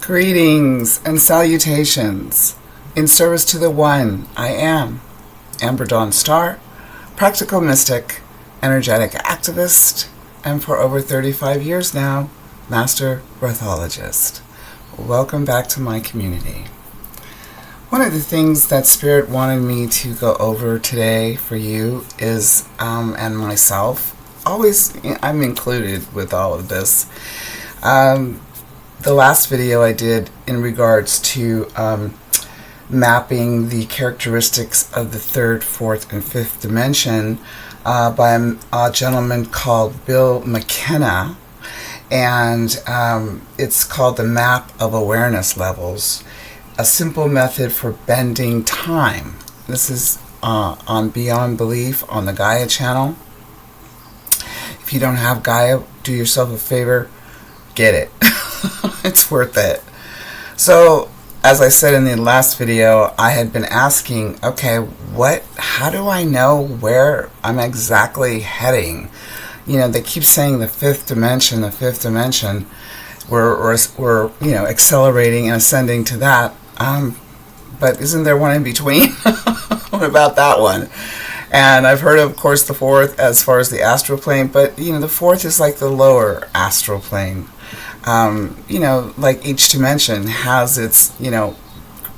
Greetings and salutations in service to the One. I am Amber Dawn Star, practical mystic, energetic activist, and for over 35 years now, master breathologist. Welcome back to my community. One of the things that Spirit wanted me to go over today for you is, and myself, always I'm included with all of this. The last video I did in regards to mapping the characteristics of the third, fourth, and fifth dimension by a gentleman called Bill McKenna, and it's called the Map of Awareness Levels, a simple method for bending time. This is on Beyond Belief on the Gaia channel. If you don't have Gaia, do yourself a favor, get it. It's worth it. So, as I said in the last video, I had been asking, okay, how do I know where I'm exactly heading? You know, they keep saying the fifth dimension. We're accelerating and ascending to that. But isn't there one in between? What about that one? And I've heard, of course, the fourth as far as the astral plane, but, the fourth is like the lower astral plane. Like each dimension has its,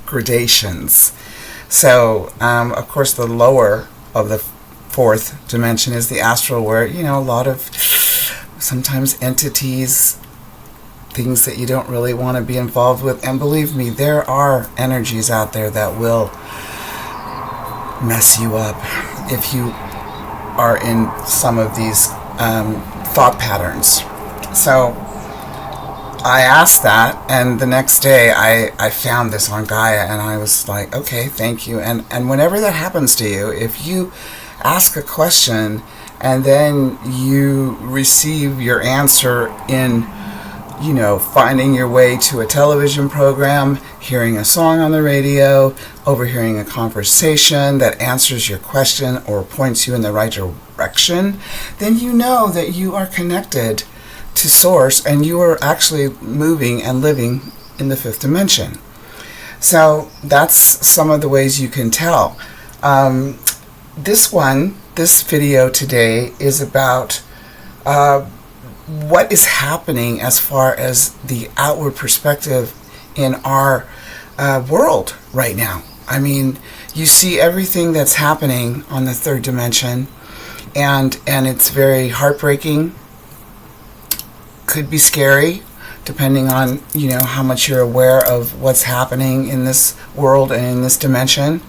gradations. So, of course, the lower of the fourth dimension is the astral, where, a lot of sometimes entities, things that you don't really want to be involved with. And believe me, there are energies out there that will mess you up if you are in some of these thought patterns. So I asked that, and the next day I found this on Gaia, and I was like, okay, thank you. And whenever that happens to you, if you ask a question and then you receive your answer in, finding your way to a television program, hearing a song on the radio, overhearing a conversation that answers your question or points you in the right direction, then you know that you are connected to Source, and you are actually moving and living in the fifth dimension. So that's some of the ways you can tell. This video today is about what is happening as far as the outward perspective in our world right now. I mean, you see everything that's happening on the third dimension, and it's very heartbreaking. Could be scary, depending on how much you're aware of what's happening in this world and in this dimension.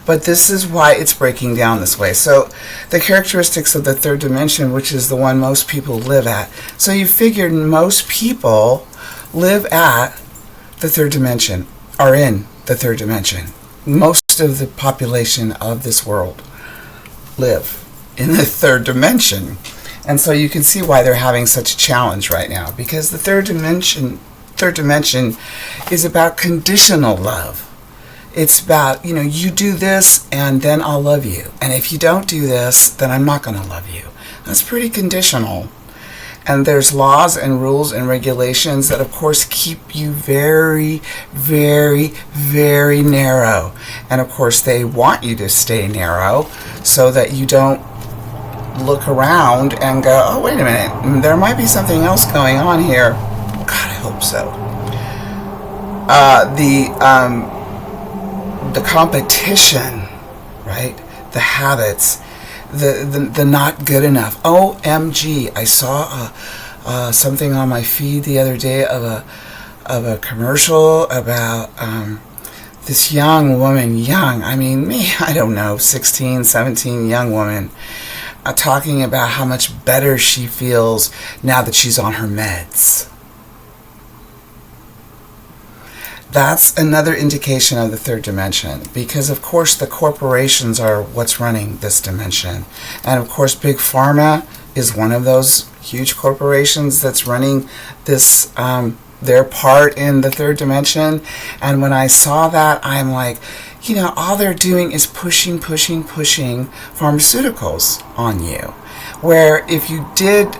But this is why it's breaking down this way. So the characteristics of the third dimension, which is the one most people live at. So you figure most people live at the third dimension, are in the third dimension. Most of the population of this world live in the third dimension. And so you can see why they're having such a challenge right now, because the third dimension is about conditional love. It's about, you do this and then I'll love you. And if you don't do this, then I'm not going to love you. That's pretty conditional. And there's laws and rules and regulations that, of course, keep you very, very, very narrow. And, of course, they want you to stay narrow so that you don't look around and go, oh, wait a minute, there might be something else going on here. God, I hope so. The competition, right? The habits, the not good enough. OMG, I saw something on my feed the other day of a commercial about this young woman, I don't know, 16, 17, young woman, talking about how much better she feels now that she's on her meds. That's another indication of the third dimension, because of course the corporations are what's running this dimension. And of course Big Pharma is one of those huge corporations that's running this, their part in the third dimension. And when I saw that, I'm like, all they're doing is pushing pharmaceuticals on you. Where if you did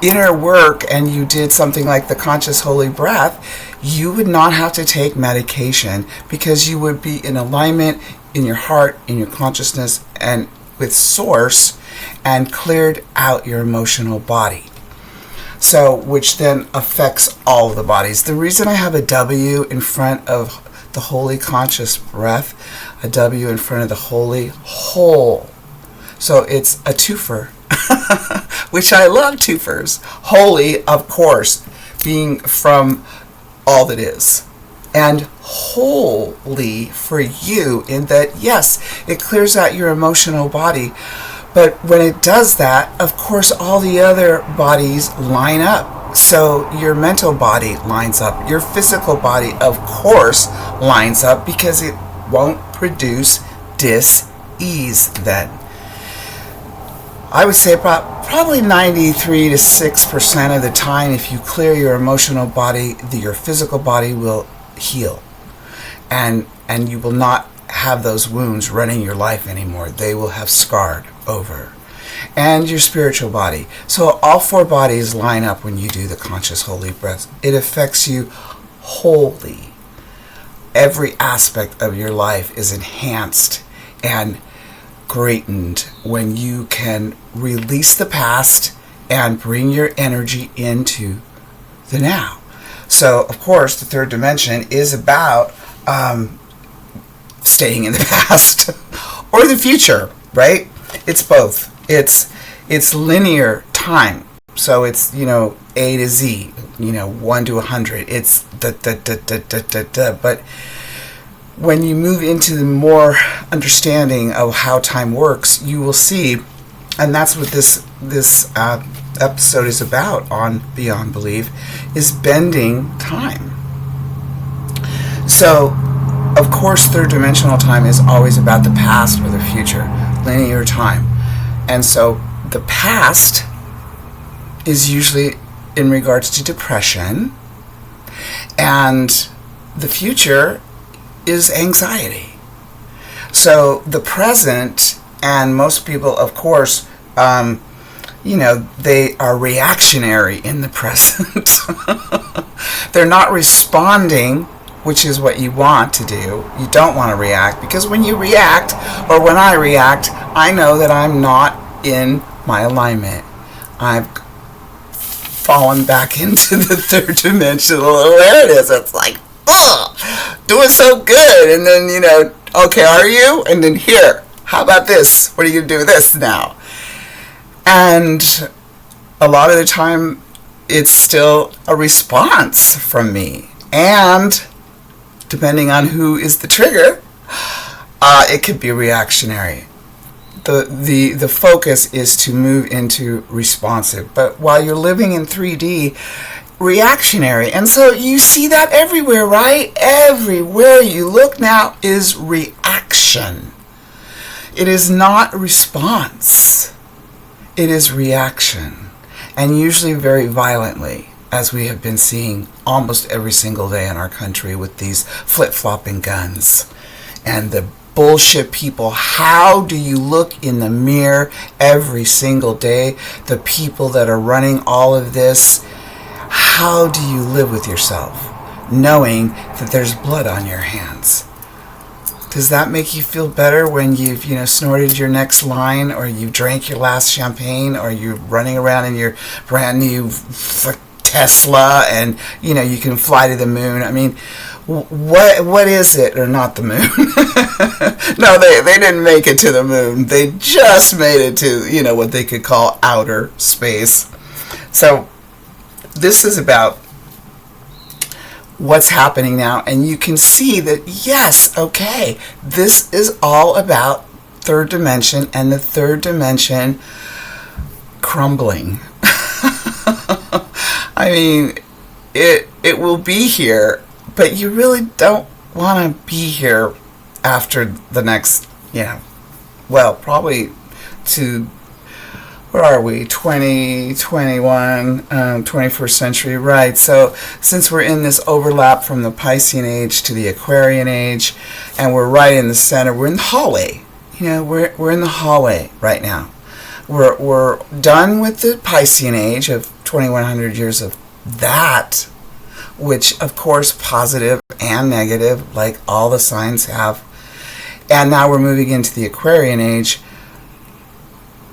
inner work and you did something like the conscious holy breath, you would not have to take medication because you would be in alignment in your heart, in your consciousness, and with source, and cleared out your emotional body. So, which then affects all of the bodies. The reason I have a W in front of the holy conscious breath, a W in front of the holy whole. So it's a twofer, which I love twofers. Holy, of course, being from all that is. And holy for you in that, yes, it clears out your emotional body. But when it does that, of course, all the other bodies line up. So your mental body lines up. Your physical body, of course, lines up because it won't produce dis-ease then. I would say probably 93 to 6% of the time, if you clear your emotional body, your physical body will heal. And you will not have those wounds running your life anymore. They will have scarred over. And your spiritual body. So all four bodies line up when you do the conscious holy breath. It affects you wholly. Every aspect of your life is enhanced and greatened when you can release the past and bring your energy into the now. So, of course, the third dimension is about staying in the past or the future, right? It's both. It's linear time. So it's, A to Z, 1 to 100. It's But when you move into the more understanding of how time works, you will see, and that's what this episode is about on Beyond Belief, is bending time. So, of course, third dimensional time is always about the past or the future, linear time. And so the past is usually in regards to depression, and the future is anxiety. So the present, and most people, of course, they are reactionary in the present. They're not responding, which is what you want to do. You don't want to react, because when you react, or when I react, I know that I'm not in my alignment. I've fallen back into the third dimensional awareness. It's like, doing so good, and then, okay, are you? And then here, how about this? What are you going to do with this now? And a lot of the time, it's still a response from me. And depending on who is the trigger, it could be reactionary. The focus is to move into responsive. But while you're living in 3D, reactionary. And so you see that everywhere, right? Everywhere you look now is reaction. It is not response. It is reaction. And usually very violently, as we have been seeing almost every single day in our country with these flip-flopping guns and the bullshit people. How do you look in the mirror every single day? The people that are running all of this, how do you live with yourself knowing that there's blood on your hands? Does that make you feel better when you've, snorted your next line, or you drank your last champagne, or you're running around in your brand new Tesla and, you can fly to the moon? I mean, what is it, or not the moon? No, they didn't make it to the moon. They just made it to, what they could call outer space. So this is about what's happening now, and you can see that, yes, okay, this is all about third dimension, and the third dimension crumbling. I mean, it will be here, but you really don't want to be here after the next, probably to, where are we, 2021, 21st century, right? So since we're in this overlap from the Piscean Age to the Aquarian Age, and we're right in the center, we're in the hallway. We're in the hallway right now. We're done with the Piscean Age of 2100 years of that, which of course positive and negative, like all the signs have. And now we're moving into the Aquarian Age.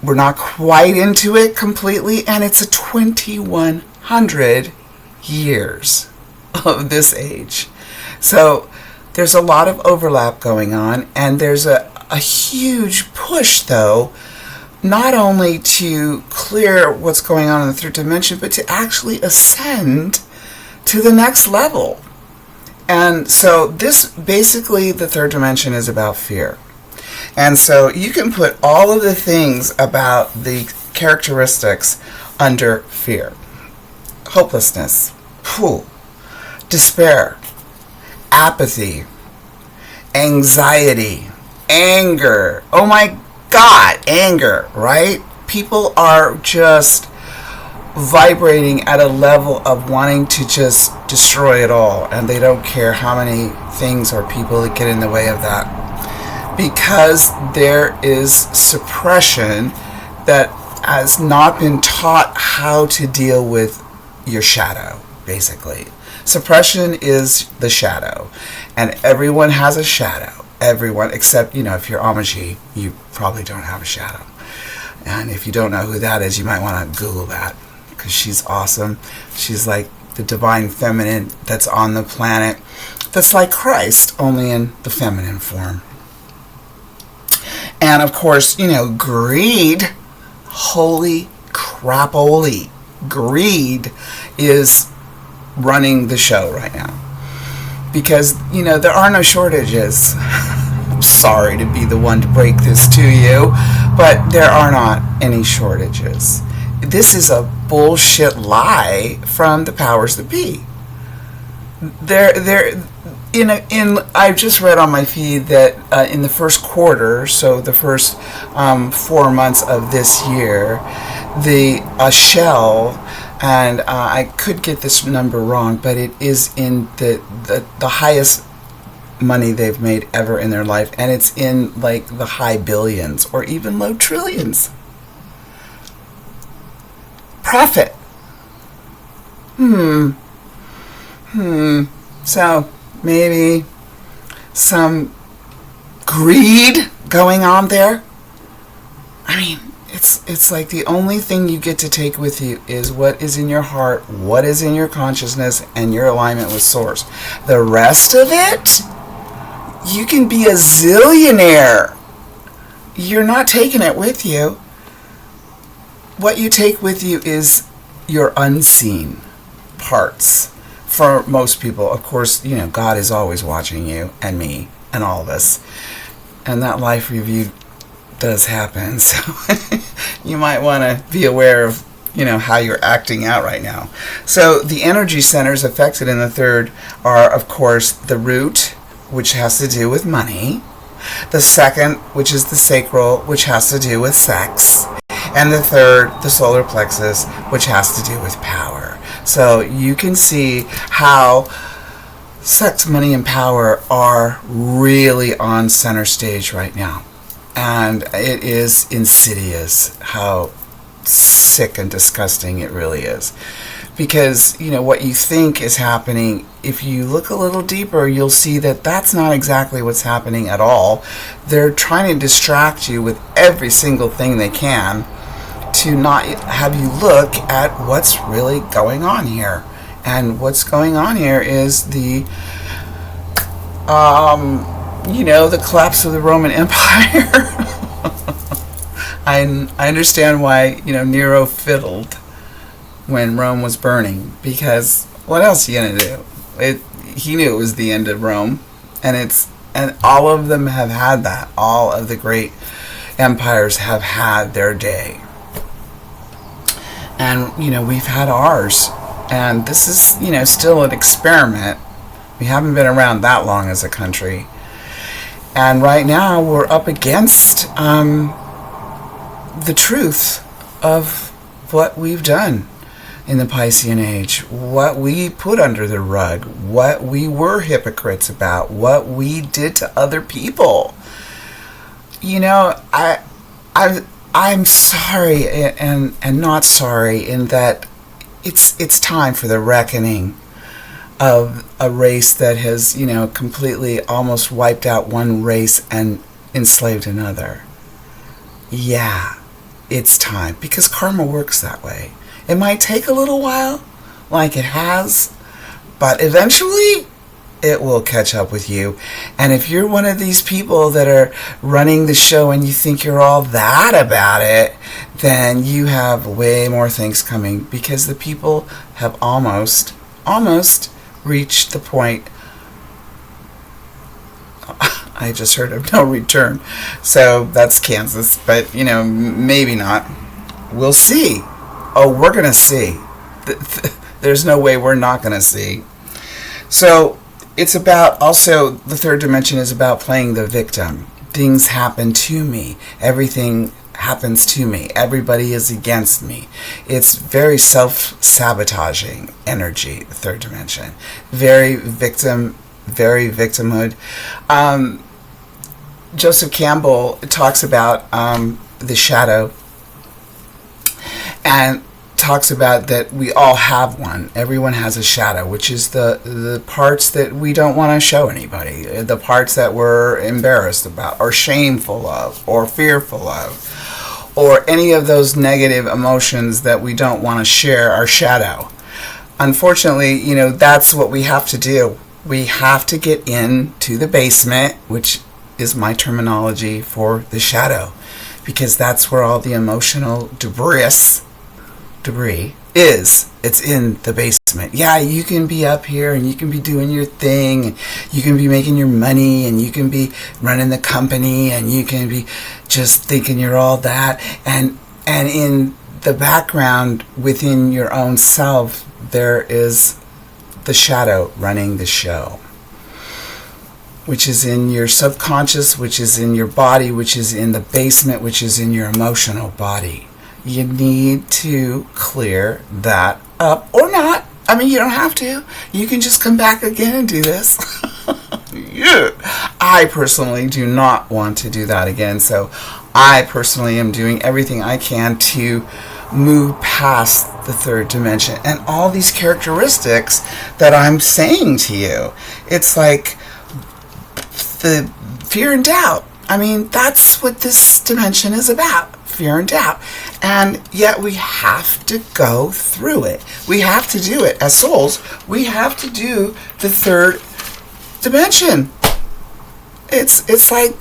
We're not quite into it completely, and it's a 2100 years of this age. So there's a lot of overlap going on, and there's a huge push, though, not only to clear what's going on in the third dimension, but to actually ascend to the next level. And so this, basically, the third dimension is about fear. And so you can put all of the things about the characteristics under fear. Hopelessness, despair, apathy, anxiety, anger. Oh my God, anger, right? People are just vibrating at a level of wanting to just destroy it all, and they don't care how many things or people that get in the way of that. Because there is suppression that has not been taught how to deal with your shadow, basically. Suppression is the shadow, and everyone has a shadow. Everyone, except, if you're Amaji, you probably don't have a shadow. And if you don't know who that is, you might want to Google that, because she's awesome. She's like the divine feminine that's on the planet, that's like Christ, only in the feminine form. And of course, greed, holy crap-oly, greed is running the show right now. Because, there are no shortages. I'm sorry to be the one to break this to you, but there are not any shortages. This is a bullshit lie from the powers that be. I've just read on my feed that in the first quarter, so the first 4 months of this year, the shell, and I could get this number wrong, but it is in the highest money they've made ever in their life, and it's in like the high billions or even low trillions. Profit. So maybe some greed going on there. I mean, it's like the only thing you get to take with you is what is in your heart, what is in your consciousness, and your alignment with Source. The rest of it, you can be a zillionaire. You're not taking it with you. What you take with you is your unseen parts. For most people, of course, God is always watching you and me and all of us. And that life review does happen. So you might want to be aware of, how you're acting out right now. So the energy centers affected in the third are, of course, the root, which has to do with money. The second, which is the sacral, which has to do with sex. And the third, the solar plexus, which has to do with power. So you can see how sex, money, and power are really on center stage right now. And it is insidious how sick and disgusting it really is. Because, what you think is happening, if you look a little deeper, you'll see that that's not exactly what's happening at all. They're trying to distract you with every single thing they can to not have you look at what's really going on here. And what's going on here is the collapse of the Roman Empire. I understand why, Nero fiddled when Rome was burning, because what else are you going to do? He knew it was the end of Rome, and all of them have had that. All of the great empires have had their day. And, we've had ours. And this is, still an experiment. We haven't been around that long as a country. And right now we're up against the truth of what we've done in the Piscean Age, what we put under the rug, what we were hypocrites about, what we did to other people. I'm sorry and not sorry in that it's time for the reckoning of a race that has, completely almost wiped out one race and enslaved another. Yeah, it's time, because karma works that way. It might take a little while, like it has, but eventually it will catch up with you. And if you're one of these people that are running the show and you think you're all that about it, then you have way more things coming, because the people have almost reached the point, I just heard of no return. So that's Kansas, but maybe not. We'll see. Oh, we're going to see. There's no way we're not going to see. So it's about, also, the third dimension is about playing the victim. Things happen to me. Everything happens to me. Everybody is against me. It's very self-sabotaging energy, the third dimension. Very victimhood. Joseph Campbell talks about the shadow, and talks about that we all have one. Everyone has a shadow, which is the parts that we don't want to show anybody, the parts that we're embarrassed about or shameful of or fearful of, or any of those negative emotions that we don't want to share, our shadow. Unfortunately, that's what we have to do. We have to get into the basement, which is my terminology for the shadow, because that's where all the emotional debris is. It's in the basement. Yeah, you can be up here and you can be doing your thing, and you can be making your money, and you can be running the company, and you can be just thinking you're all that, and in the background within your own self there is the shadow running the show, which is in your subconscious, which is in your body, which is in the basement, which is in your emotional body. You need to clear that up, or not. I mean, you don't have to. You can just come back again and do this. Yeah. I personally do not want to do that again, so I personally am doing everything I can to move past the third dimension and all these characteristics that I'm saying to you. It's like the fear and doubt. I mean, that's what this dimension is about. Fear and doubt. And yet we have to go through it. We have to do it. As souls, we have to do the third dimension. It's like,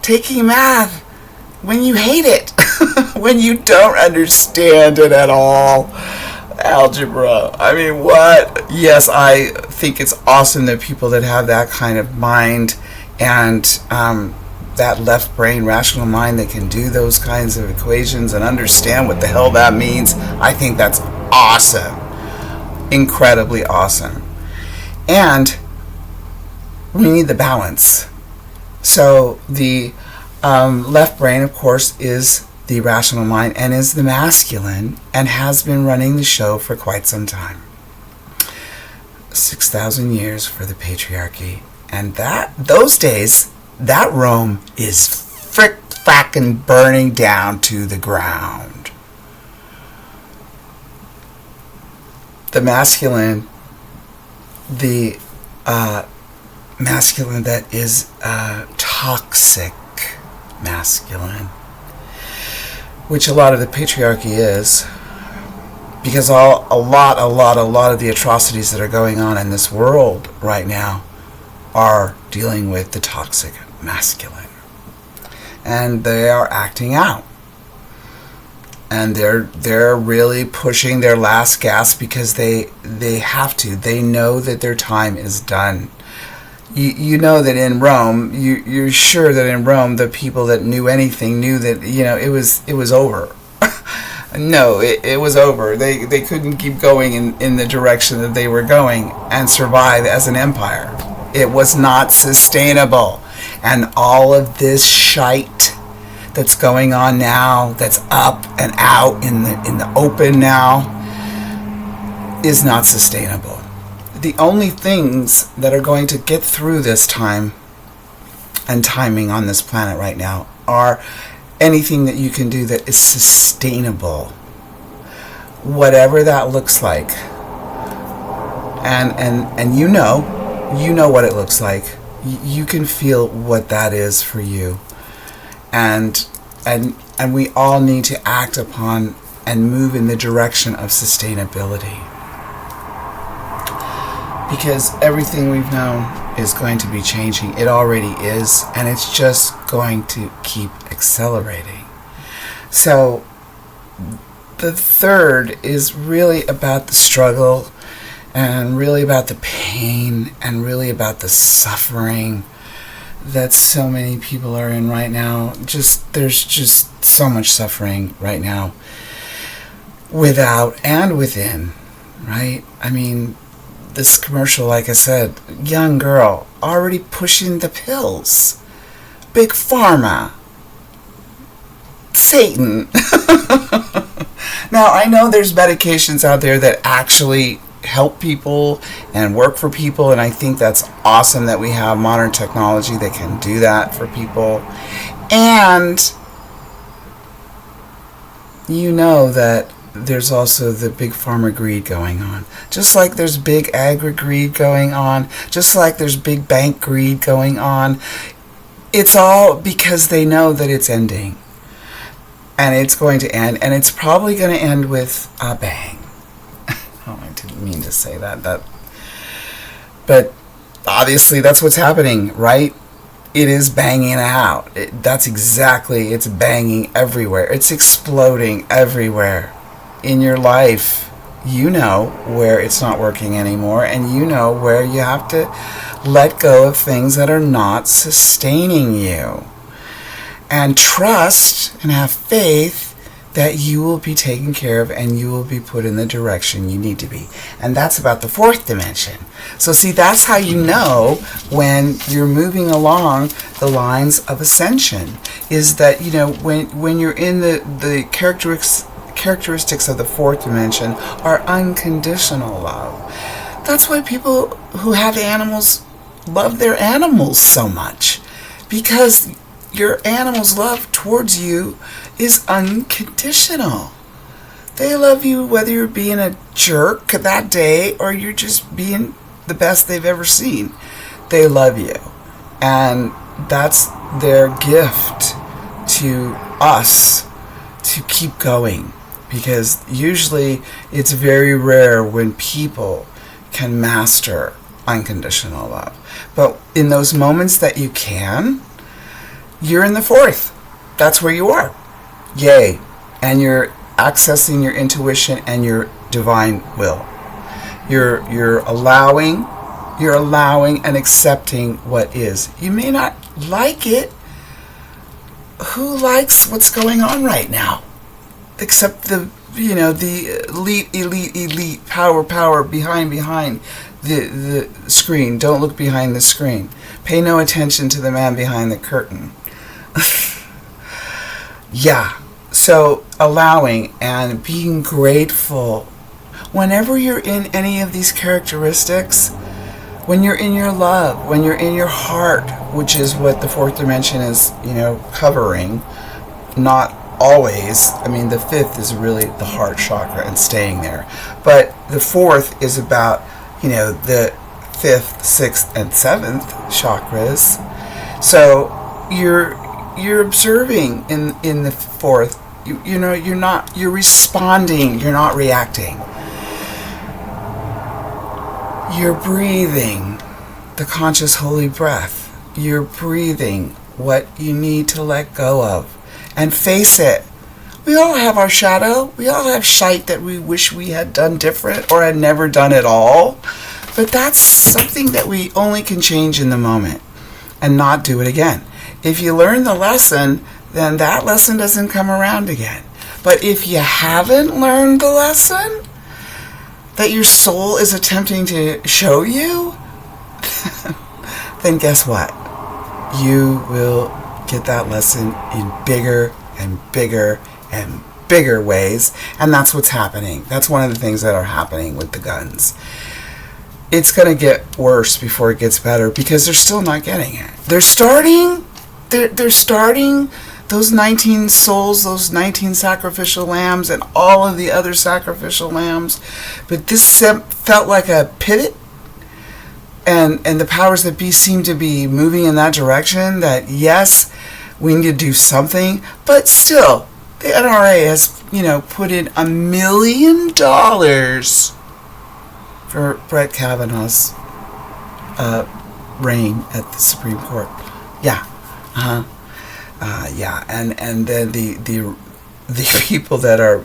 taking math when you hate it. When you don't understand it at all. Algebra. I mean, what? Yes, I think it's awesome that people that have that kind of mind and that left brain, rational mind, that can do those kinds of equations and understand what the hell that means. I think that's awesome. Incredibly awesome. And we need the balance. So the left brain, of course, is the rational mind and is the masculine and has been running the show for quite some time. 6,000 years for the patriarchy. And those days, that Rome is fracking burning down to the ground. The masculine, masculine that is toxic masculine, which a lot of the patriarchy is, because a lot of the atrocities that are going on in this world right now are dealing with the toxic masculine, and they are acting out, and they're really pushing their last gasp, because they have to. They know that their time is done. You know that in Rome, you're sure that in Rome, the people that knew anything knew that it was over. No, it was over. They couldn't keep going in the direction that they were going and survive as an empire. It was not sustainable. And all of this shite that's going on now, that's up and out in the open now, is not sustainable. The only things that are going to get through this time and timing on this planet right now are anything that you can do that is sustainable, whatever that looks like. And you know what it looks like. You can feel what that is for you. And we all need to act upon and move in the direction of sustainability. Because everything we've known is going to be changing. It already is, and it's just going to keep accelerating. So the third is really about the struggle, and really about the pain, and really about the suffering that so many people are in right now. There's just so much suffering right now, without and within, right? I mean, this commercial, like I said, young girl already pushing the pills. Big Pharma. Satan. Now, I know there's medications out there that actually help people and work for people, and I think that's awesome that we have modern technology that can do that for people. And you know that there's also the big pharma greed going on. Just like there's big agri greed going on, just like there's big bank greed going on. It's all because they know that it's ending. And it's going to end, and it's probably going to end with a bang. Oh, I didn't mean to say that. But obviously that's what's happening, right? It is banging out. It's banging everywhere. It's exploding everywhere. In your life, you know where it's not working anymore, and you know where you have to let go of things that are not sustaining you. And trust and have faith that you will be taken care of and you will be put in the direction you need to be. And that's about the fourth dimension. So see, that's how you know when you're moving along the lines of ascension, is that, you know, when you're in the characteristics of the fourth dimension are unconditional love. That's why people who have animals love their animals so much, because your animal's love towards you is unconditional. They love you whether you're being a jerk that day or you're just being the best they've ever seen. They love you. And that's their gift to us to keep going. Because usually it's very rare when people can master unconditional love. But in those moments that you can, you're in the fourth. That's where you are. Yay. And you're accessing your intuition and your divine will. You're allowing and accepting what is. You may not like it. Who likes what's going on right now? Except the elite power behind the screen. Don't look behind the screen. Pay no attention to the man behind the curtain. Yeah. So allowing and being grateful. Whenever you're in any of these characteristics, when you're in your love, when you're in your heart, which is what the fourth dimension is, covering, not always. I mean, the fifth is really the heart chakra and staying there. But the fourth is about, the fifth, sixth, and seventh chakras. So you're observing in the fourth. You're responding. You're not reacting. You're breathing the conscious holy breath. You're breathing what you need to let go of. And face it, we all have our shadow. We all have shite that we wish we had done different or had never done at all. But that's something that we only can change in the moment and not do it again. If you learn the lesson, then that lesson doesn't come around again. But if you haven't learned the lesson that your soul is attempting to show you, then guess what? You will get that lesson in bigger and bigger and bigger ways, and that's what's happening. That's one of the things that are happening with the guns. It's going to get worse before it gets better because they're still not getting it. They're starting those 19 souls, those 19 sacrificial lambs, and all of the other sacrificial lambs. But this felt like a pivot, and the powers that be seem to be moving in that direction, that yes, we need to do something, but still, the NRA has, put in $1 million for Brett Kavanaugh's reign at the Supreme Court. Yeah. Yeah, and then the people that are,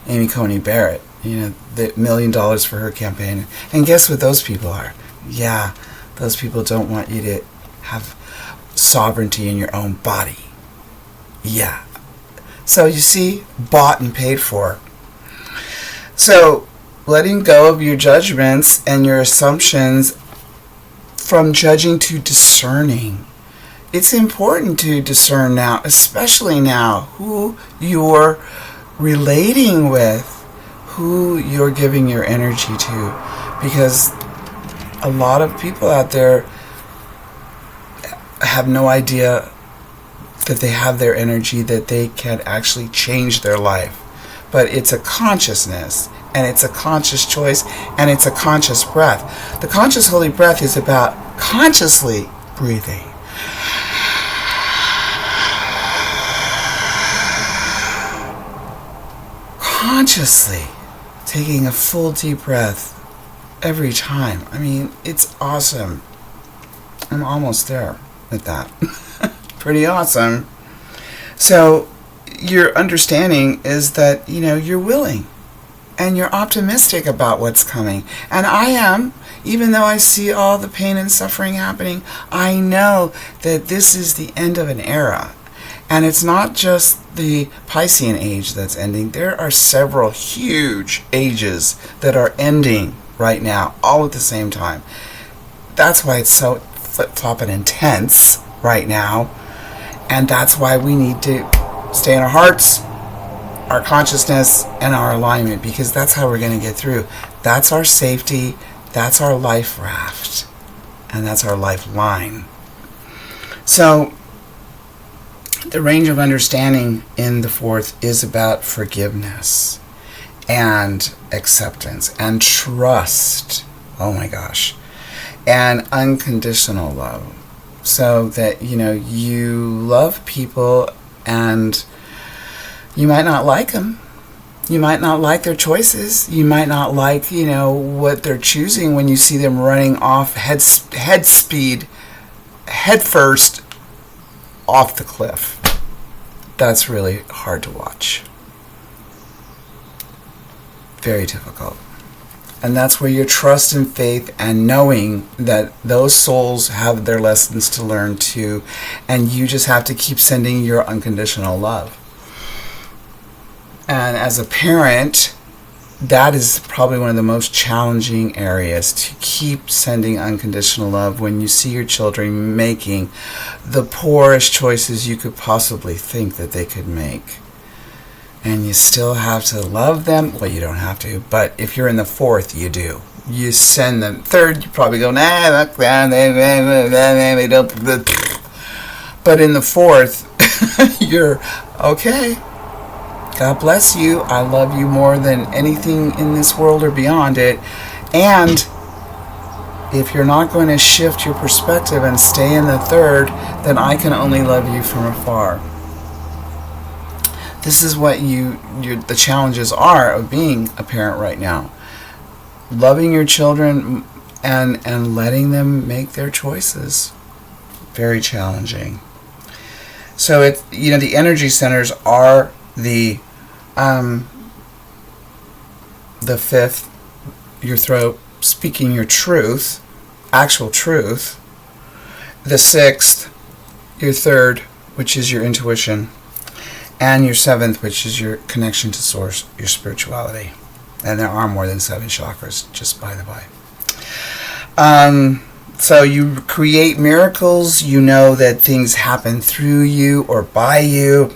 Amy Coney Barrett, the $1 million for her campaign. And guess what those people are? Yeah, those people don't want you to have sovereignty in your own body. Yeah. So you see, bought and paid for. So letting go of your judgments and your assumptions, from judging to discerning. It's important to discern now, especially now, who you're relating with, who you're giving your energy to, because a lot of people out there have no idea that they have their energy, that they can actually change their life. But it's a consciousness, and it's a conscious choice, and it's a conscious breath. The conscious holy breath is about consciously breathing. Consciously taking a full deep breath every time. I mean, it's awesome. I'm almost there with that. Pretty awesome. So your understanding is that, you're willing and you're optimistic about what's coming. And I am, even though I see all the pain and suffering happening, I know that this is the end of an era. And it's not just the Piscean age that's ending. There are several huge ages that are ending right now, all at the same time. That's why it's so flip-flop and intense right now. And that's why we need to stay in our hearts, our consciousness, and our alignment, because that's how we're going to get through. That's our safety. That's our life raft. And that's our lifeline. So the range of understanding in the fourth is about forgiveness and acceptance and trust. Oh my gosh. And unconditional love. So that, you love people, and you might not like them. You might not like their choices. You might not like, what they're choosing when you see them running off head speed, head first, off the cliff. That's really hard to watch. Very difficult. And that's where your trust and faith and knowing that those souls have their lessons to learn too, and you just have to keep sending your unconditional love. And as a parent, that is probably one of the most challenging areas, to keep sending unconditional love when you see your children making the poorest choices you could possibly think that they could make. And you still have to love them. Well, you don't have to, but if you're in the fourth, you do. You send them. Third, you probably go, nah, they don't. But in the fourth, you're okay. God bless you. I love you more than anything in this world or beyond it. And if you're not going to shift your perspective and stay in the third, then I can only love you from afar. This is what the challenges are of being a parent right now. Loving your children and letting them make their choices. Very challenging. So the energy centers are the fifth, your throat, speaking your truth, actual truth. The sixth, your third, which is your intuition. And your seventh, which is your connection to source, your spirituality. And there are more than 7 chakras, just by the by. So you create miracles. You know that things happen through you or by you.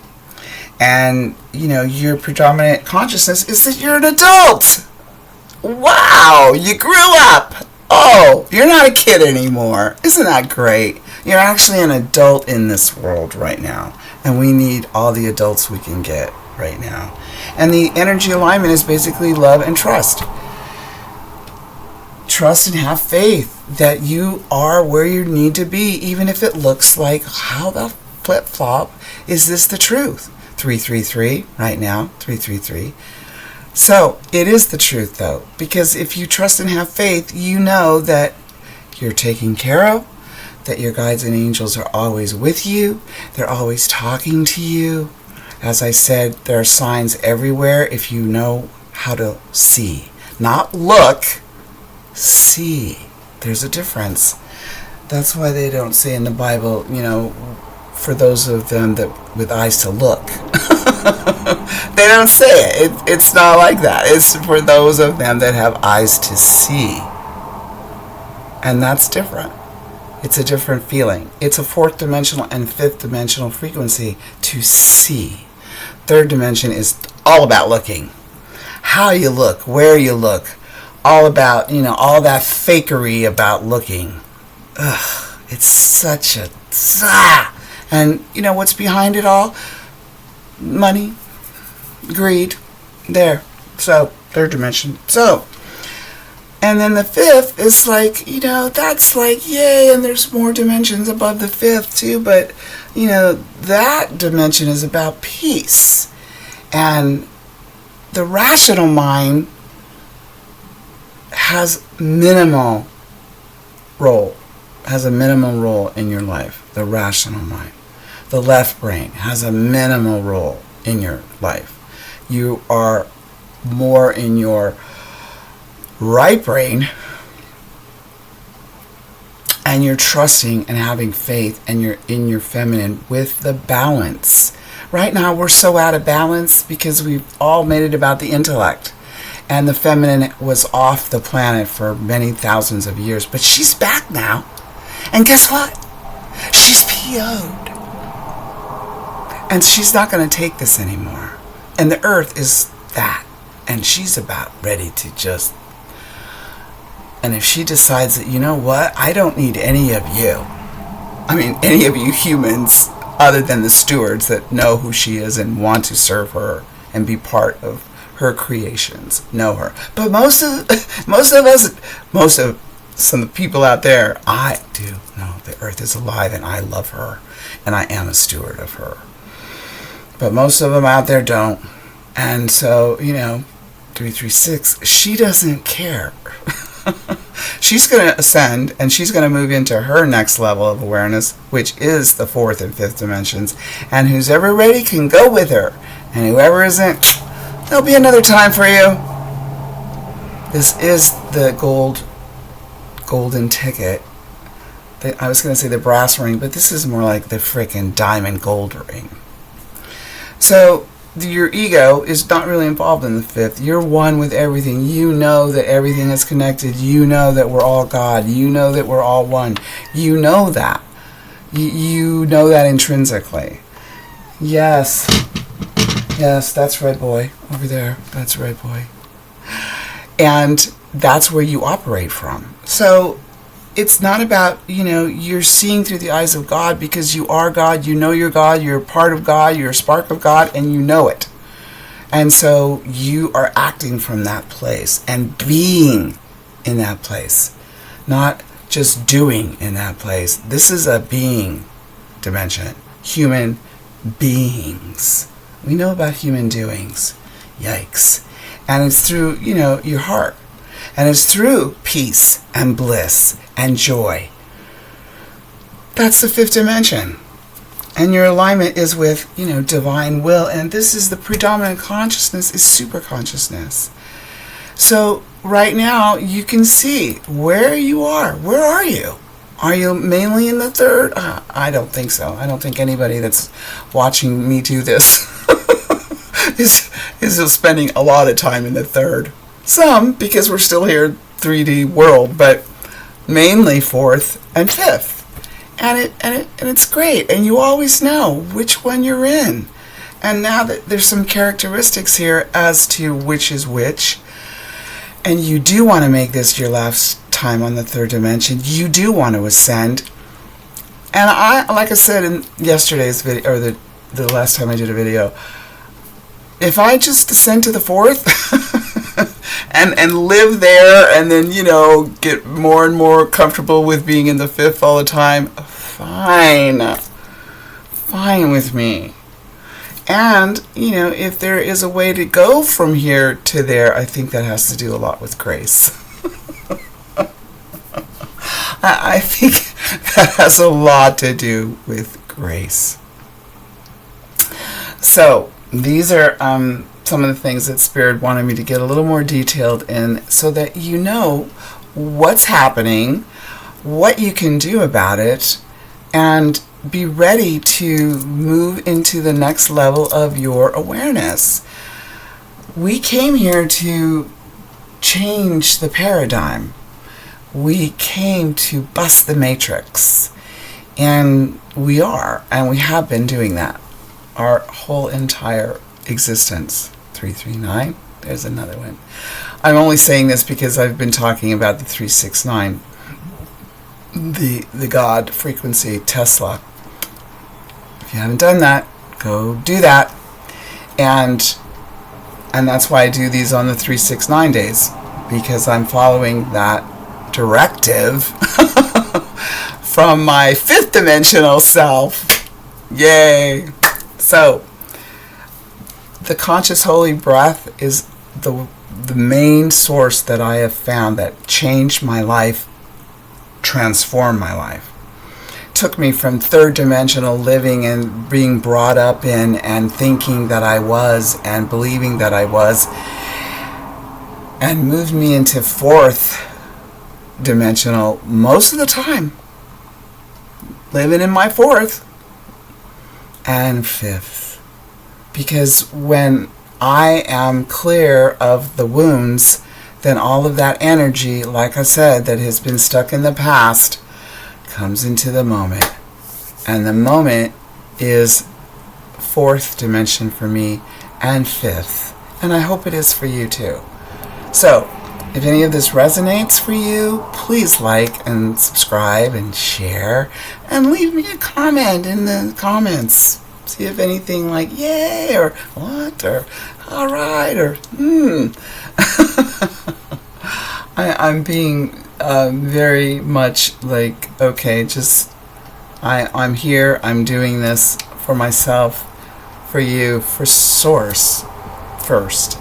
And, your predominant consciousness is that you're an adult. Wow, you grew up. Oh, you're not a kid anymore. Isn't that great? You're actually an adult in this world right now. And we need all the adults we can get right now. And the energy alignment is basically love and trust. Trust and have faith that you are where you need to be, even if it looks like, how the flip-flop is this the truth? 333 right now, 333. So it is the truth, though, because if you trust and have faith, you know that you're taken care of, that your guides and angels are always with you. They're always talking to you. As I said, there are signs everywhere if you know how to see. Not look, see. There's a difference. That's why they don't say in the Bible, for those of them that with eyes to look. They don't say it. It's not like that. It's for those of them that have eyes to see. And that's different. It's a different feeling. It's a fourth dimensional and fifth dimensional frequency to see. Third dimension is all about looking. How you look, where you look. All about, all that fakery about looking. Ugh, it's such a... And what's behind it all? Money, greed, there. So, third dimension. So, and then the fifth is like, that's like, yay, and there's more dimensions above the fifth too, but, that dimension is about peace. And the rational mind has a minimal role in your life, the rational mind. The left brain has a minimal role in your life. You are more in your right brain, and you're trusting and having faith, and you're in your feminine with the balance. Right now we're so out of balance because we've all made it about the intellect, and the feminine was off the planet for many thousands of years, but she's back now. And guess what? She's PO'd. And she's not going to take this anymore. And the earth is that. And she's about ready to just... And if she decides that, you know what? I don't need any of you. I mean, any of you humans, other than the stewards that know who she is and want to serve her and be part of her creations, know her. But most of some of the people out there, I do know the earth is alive and I love her and I am a steward of her. But most of them out there don't. And so, 336, she doesn't care. She's going to ascend and she's going to move into her next level of awareness, which is the fourth and fifth dimensions. And who's ever ready can go with her. And whoever isn't, there'll be another time for you. This is the golden ticket. I was going to say the brass ring, but this is more like the frickin' diamond gold ring. So your ego is not really involved in the fifth. You're one with everything. You know that everything is connected. You know that we're all God. You know that we're all one. You know that. You know that intrinsically. Yes. Yes, that's right, boy. Over there. That's right, boy. And that's where you operate from. So it's not about, you're seeing through the eyes of God because you are God, you know you're God, you're a part of God, you're a spark of God, and you know it. And so you are acting from that place and being in that place, not just doing in that place. This is a being dimension, human beings. We know about human doings. Yikes. And it's through, your heart. And it's through peace and bliss and joy. That's the fifth dimension. And your alignment is with, divine will. And this is the predominant consciousness, is super consciousness. So right now you can see where you are. Where are you? Are you mainly in the third? I don't think so. I don't think anybody that's watching me do this is spending a lot of time in the third. Some, because we're still here, 3D world, but mainly fourth and fifth. And it's great. And you always know which one you're in. And now that there's some characteristics here as to which is which, and you do want to make this your last time on the third dimension, you do want to ascend. And like I said in yesterday's video, or the the last time I did a video, if I just descend to the fourth and live there, and then, get more and more comfortable with being in the fifth all the time, fine with me. And, if there is a way to go from here to there, I think that has to do a lot with grace. I think that has a lot to do with grace. So, these are some of the things that Spirit wanted me to get a little more detailed in, so that you know what's happening, what you can do about it, and be ready to move into the next level of your awareness. We came here to change the paradigm. We came to bust the matrix. And we are, and we have been doing that our whole entire existence. 339, there's another one. I'm only saying this because I've been talking about the 369, the God frequency, Tesla. If you haven't done that, go do that. And that's why I do these on the 369 days, because I'm following that directive from my fifth dimensional self. Yay! So, the conscious holy breath is the main source that I have found that changed my life, transformed my life. Took me from third dimensional living and being brought up in and thinking that I was and believing that I was, and moved me into fourth dimensional most of the time, living in my fourth and fifth. Because when I am clear of the wounds, then all of that energy, like I said, that has been stuck in the past, comes into the moment. And the moment is fourth dimension for me and fifth. And I hope it is for you too. So, if any of this resonates for you, please like and subscribe and share, and leave me a comment in the comments. See if anything like yay or what or all right or I'm being very much like, okay, just I'm here, I'm doing this for myself, for you, for Source first.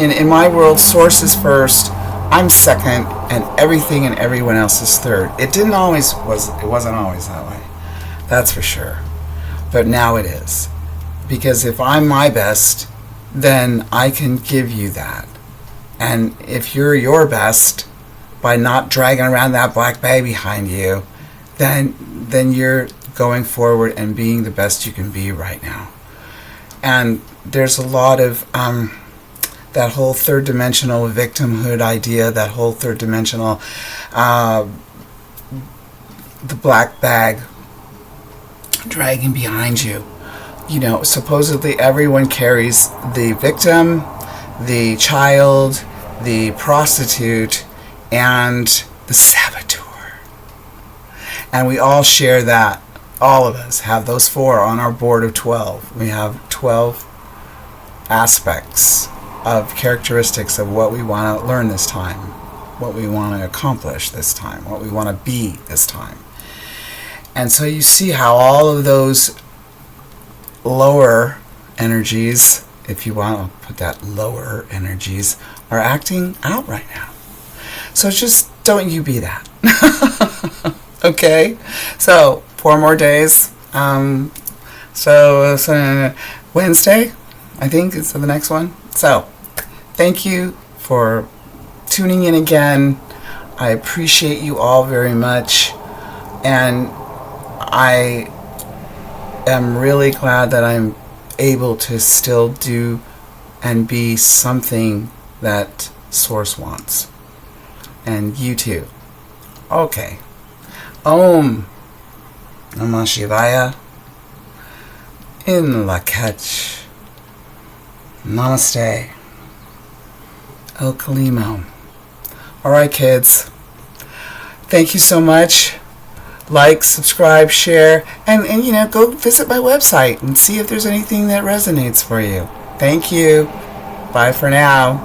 In my world, Source is first, I'm second, and everything and everyone else is third. It wasn't always that way. That's for sure. But now it is. Because if I'm my best, then I can give you that. And if you're your best, by not dragging around that black bag behind you, then you're going forward and being the best you can be right now. And there's a lot of that whole third dimensional victimhood idea, that whole third dimensional the black bag dragging behind you. Supposedly everyone carries the victim, the child, the prostitute, and the saboteur. And we all share that. All of us have those 4 on our board of 12. We have 12 aspects of characteristics of what we want to learn this time, what we want to accomplish this time, what we want to be this time. And so you see how all of those lower energies, if you want to put that, lower energies, are acting out right now. So just don't you be that. Okay? So 4 more days. So Wednesday, I think, is the next one. So thank you for tuning in again. I appreciate you all very much. And I am really glad that I'm able to still do and be something that Source wants. And you too. Okay. Om Namah Shivaya. In Lakach. Namaste. El Kalimo. Alright, kids. Thank you so much like, subscribe, share, and go visit my website and see if there's anything that resonates for you. Thank you. Bye for now.